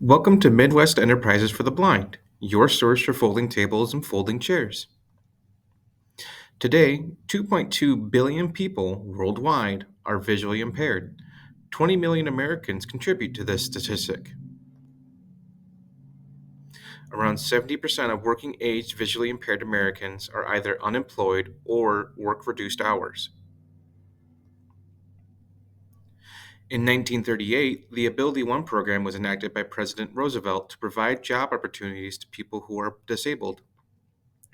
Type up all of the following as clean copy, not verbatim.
Welcome to Midwest Enterprises for the Blind, your source for folding tables and folding chairs. Today, 2.2 billion people worldwide are visually impaired. 20 million Americans contribute to this statistic. Around 70% of working-age visually impaired Americans are either unemployed or work reduced hours. In 1938, the AbilityOne Program was enacted by President Roosevelt to provide job opportunities to people who are disabled.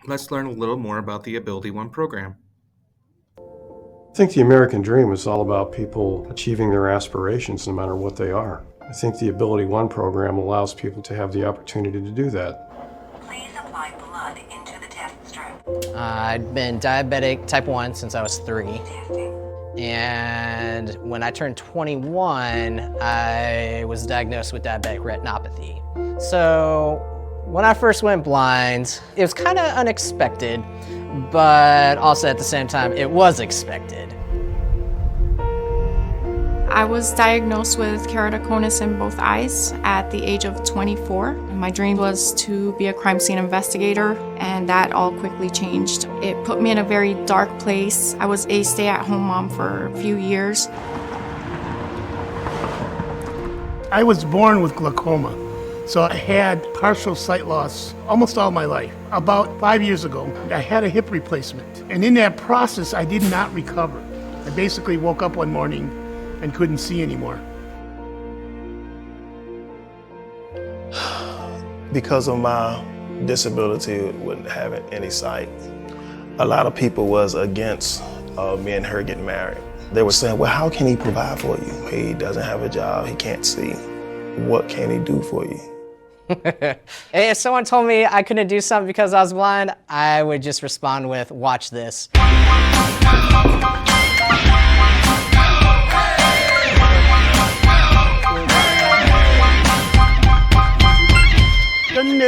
Let's learn a little more about the AbilityOne Program. I think the American dream is all about people achieving their aspirations no matter what they are. I think the AbilityOne program allows people to have the opportunity to do that. Please apply blood into the test strip. I'd been diabetic type 1 since I was 3. Testing. And when I turned 21, I was diagnosed with diabetic retinopathy. So when I first went blind, it was kind of unexpected, but also at the same time, it was expected. I was diagnosed with keratoconus in both eyes at the age of 24. My dream was to be a crime scene investigator, and that all quickly changed. It put me in a very dark place. I was a stay-at-home mom for a few years. I was born with glaucoma, so I had partial sight loss almost all my life. About 5 years ago, I had a hip replacement, and in that process, I did not recover. I basically woke up one morning and couldn't see anymore. Because of my disability with having any sight, a lot of people was against me and her getting married. They were saying, well, how can he provide for you? He doesn't have a job, he can't see. What can he do for you? If someone told me I couldn't do something because I was blind, I would just respond with, watch this. In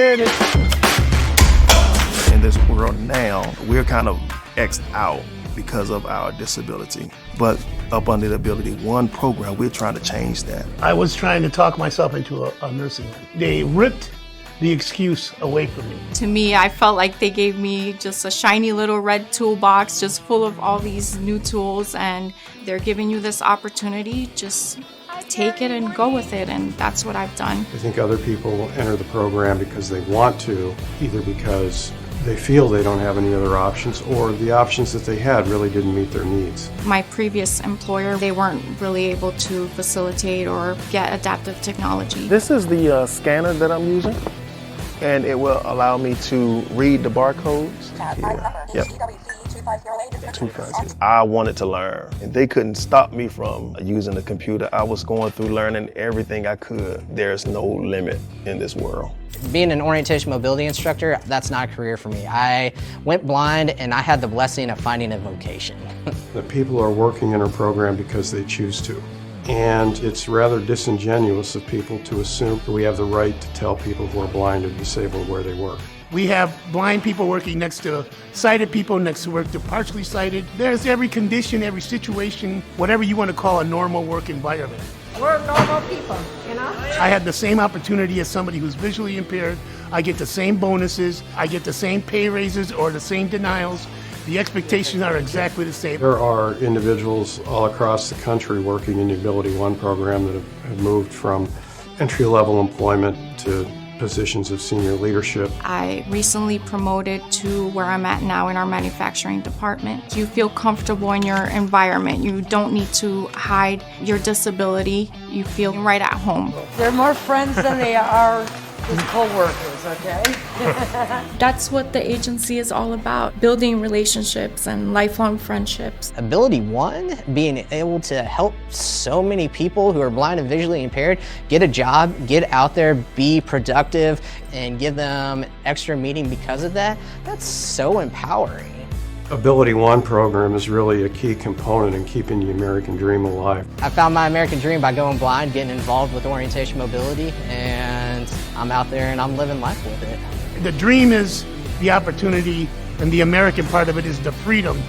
this world now, we're kind of X'd out because of our disability. But up under the AbilityOne program, we're trying to change that. I was trying to talk myself into a nursing home. They ripped the excuse away from me. To me, I felt like they gave me just a shiny little red toolbox just full of all these new tools, and they're giving you this opportunity. Just take it and go with it, and that's what I've done. I think other people enter the program because they want to, either because they feel they don't have any other options, or the options that they had really didn't meet their needs. My previous employer, they weren't really able to facilitate or get adaptive technology. This is the scanner that I'm using, and it will allow me to read the barcodes. Yep. 250. I wanted to learn, and they couldn't stop me from using the computer. I was going through learning everything I could. There's no limit in this world. Being an orientation mobility instructor, that's not a career for me. I went blind and I had the blessing of finding a vocation. The people are working in our program because they choose to. And it's rather disingenuous of people to assume that we have the right to tell people who are blind or disabled where they work. We have blind people working next to sighted people, next to work to partially sighted. There's every condition, every situation, whatever you want to call a normal work environment. We're normal people, you know? I had the same opportunity as somebody who's visually impaired. I get the same bonuses, I get the same pay raises or the same denials. The expectations are exactly the same. There are individuals all across the country working in the AbilityOne program that have moved from entry-level employment to positions of senior leadership. I recently promoted to where I'm at now in our manufacturing department. You feel comfortable in your environment. You don't need to hide your disability. You feel right at home. They're more friends than they are with co-workers, okay? That's what the agency is all about, building relationships and lifelong friendships. AbilityOne, being able to help so many people who are blind and visually impaired get a job, get out there, be productive, and give them extra meaning because of that, that's so empowering. AbilityOne program is really a key component in keeping the American dream alive. I found my American dream by going blind, getting involved with orientation mobility, and I'm out there and I'm living life with it. The dream is the opportunity, and the American part of it is the freedom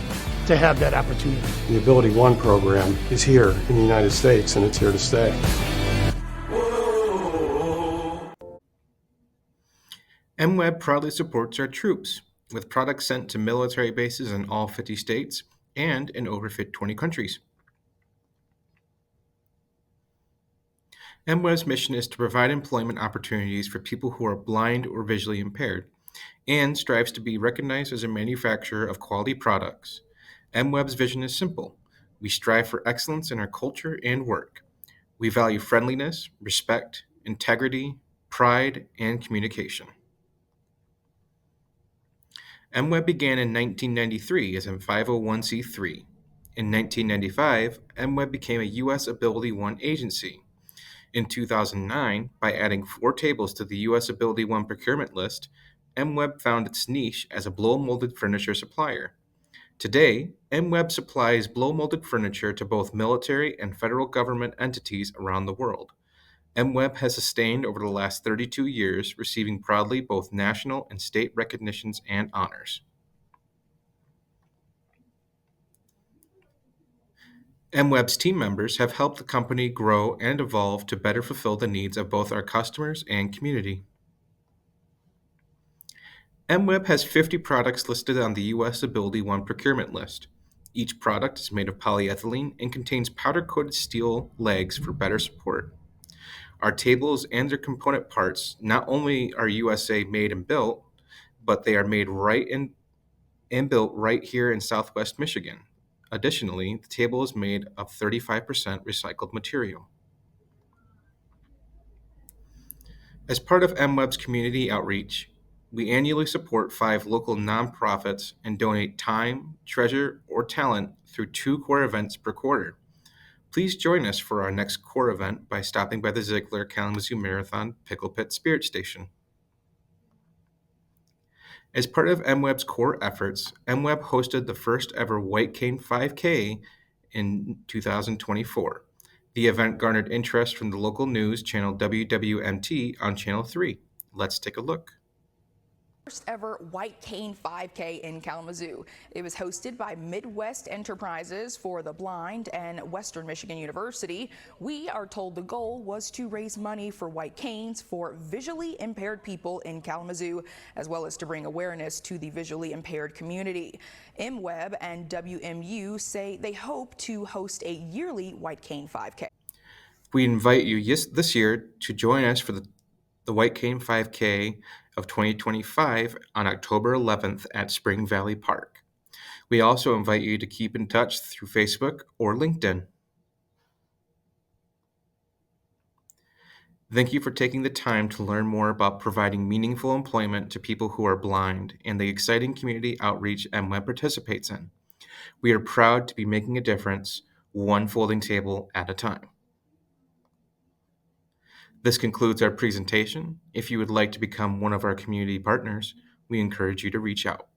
to have that opportunity. The AbilityOne program is here in the United States, and it's here to stay. Whoa. MWEB proudly supports our troops, with products sent to military bases in all 50 states and in over 20 countries. MWEB's mission is to provide employment opportunities for people who are blind or visually impaired, and strives to be recognized as a manufacturer of quality products. MWEB's vision is simple. We strive for excellence in our culture and work. We value friendliness, respect, integrity, pride, and communication. MWEB began in 1993 as a 501c3. In 1995, MWEB became a U.S. AbilityOne agency. In 2009, by adding 4 tables to the U.S. AbilityOne procurement list, MWEB found its niche as a blow-molded furniture supplier. Today, MWEB supplies blow-molded furniture to both military and federal government entities around the world. MWEB has sustained over the last 32 years, receiving proudly both national and state recognitions and honors. MWEB's team members have helped the company grow and evolve to better fulfill the needs of both our customers and community. MWEB has 50 products listed on the U.S. AbilityOne procurement list. Each product is made of polyethylene and contains powder-coated steel legs for better support. Our tables and their component parts not only are USA made and built, but they are made and built right here in Southwest Michigan. Additionally, the table is made of 35% recycled material. As part of MWEB's community outreach, we annually support 5 local nonprofits and donate time, treasure, or talent through 2 core events per quarter. Please join us for our next core event by stopping by the Ziegler Kalamazoo Marathon Pickle Pit Spirit Station. As part of MWEB's core efforts, MWEB hosted the first ever White Cane 5K in 2024. The event garnered interest from the local news channel WWMT on Channel 3. Let's take a look. First ever White Cane 5K in Kalamazoo. It was hosted by Midwest Enterprises for the Blind and Western Michigan University. We are told the goal was to raise money for white canes for visually impaired people in Kalamazoo, as well as to bring awareness to the visually impaired community. MWEB and WMU say they hope to host a yearly White Cane 5K. We invite you this year to join us for the White Cane 5K of 2025 on October 11th at Spring Valley Park. We also invite you to keep in touch through Facebook or LinkedIn. Thank you for taking the time to learn more about providing meaningful employment to people who are blind and the exciting community outreach MWEB participates in. We are proud to be making a difference, one folding table at a time. This concludes our presentation. If you would like to become one of our community partners, we encourage you to reach out.